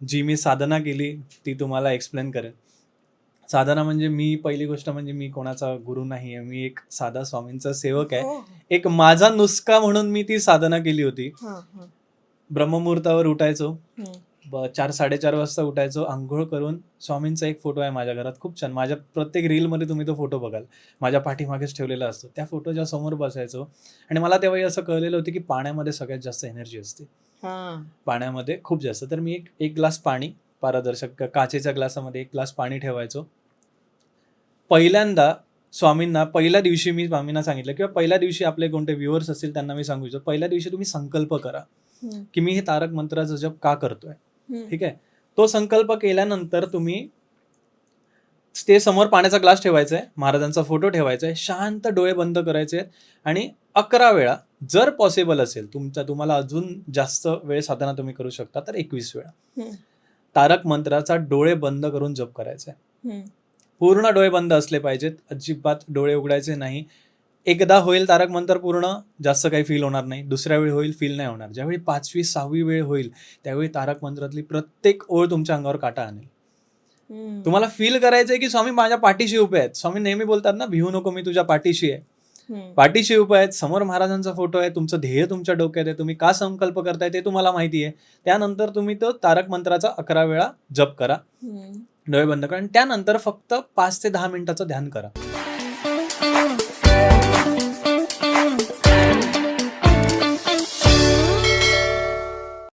जी मी साधना केली ती तुम्हाला एक्सप्लेन करेन. साधना म्हणजे मी पहिली गोष्ट म्हणजे मी कोणाचा गुरु नाही आहे. मी एक साधा स्वामींचा सेवक आहे. हो. एक माझा नुस्खा म्हणून मी ती साधना केली होती. हां, हां. ब्रह्ममुहूर्तावर उठायचो. हं. 4-4:30 वाजता उठायचो. अंघोळ करून स्वामींचा एक फोटो आहे माझ्या घरात खूप छान. माझ्या प्रत्येक रीलमध्ये तुम्ही तो फोटो बघाल. माझ्या पाठीमागेच ठेवलेला असतो. त्या फोटोच्या समोर बसायचो आणि मला तेव्हा असं कळलेलं होतं की पाण्यामध्ये सगळ्यात जास्त एनर्जी असते. हां. पाण्यामध्ये खूप जास्त. तर मी एक ग्लास पाणी पारदर्शक काचेच्या ग्लासामध्ये 1 ग्लास पाणी ठेवायचो. पहिल्यांदा स्वामींना पहिल्या दिवशी मी स्वामींना सांगितलं किंवा पहिल्या दिवशी आपले कोणते व्ह्युअर्स असतील त्यांना मी सांगू इच्छितो, पहिल्या दिवशी तुम्ही संकल्प करा, हं. की मी हे तारक मंत्राचा जप का करतोय? हं. ठीक आहे. तो संकल्प केल्यानंतर तुम्ही ते समोर पाण्याचा ग्लास ठेवायचा आहे, महाराजांचा फोटो ठेवायचा आहे, शांत डोळे बंद करायचे आहेत आणि 11 वेळा जर पॉसिबल असेल तुम्हाला अजून जास्त वेळ साधना तुम्ही करू शकता तर 21 वेळा हं. तारक मंत्राचा डोळे बंद करून जप करायचा आहे. हं. पूर्ण डोळे बंद असले पाहिजेत, अजिबात डोळे उघडायचे नाही. एकदा होईल तारक मंत्र पूर्ण, जास्त काही फील होणार नाही. दुसऱ्या वेळी होईल, फील नाही होणार. ज्यावेळी 5वी 6वी वेळ होईल त्यावेळी तारक मंत्रातली प्रत्येक ओळ तुमच्या अंगावर काटा आणेल. हं. तुम्हाला फील करायचंय की स्वामी माझ्या पाठीशी उभे आहेत. स्वामी नेहमी बोलतात ना, भिवू नको, मी तुझ्या पाठीशी आहे. हं. पाठीशी उभे आहेत, समोर महाराजांचा फोटो आहे, तुमचं ध्येय तुमच्या डोक्यात आहे, तुम्ही का संकल्प करताय ते तुम्हाला माहिती आहे. त्यानंतर तुम्ही तो तारक मंत्राचा 11 वेळा जप करा, हं. डोळे बंद करा आणि त्यानंतर फक्त 5 ते 10 मिनिटाचं ध्यान करा.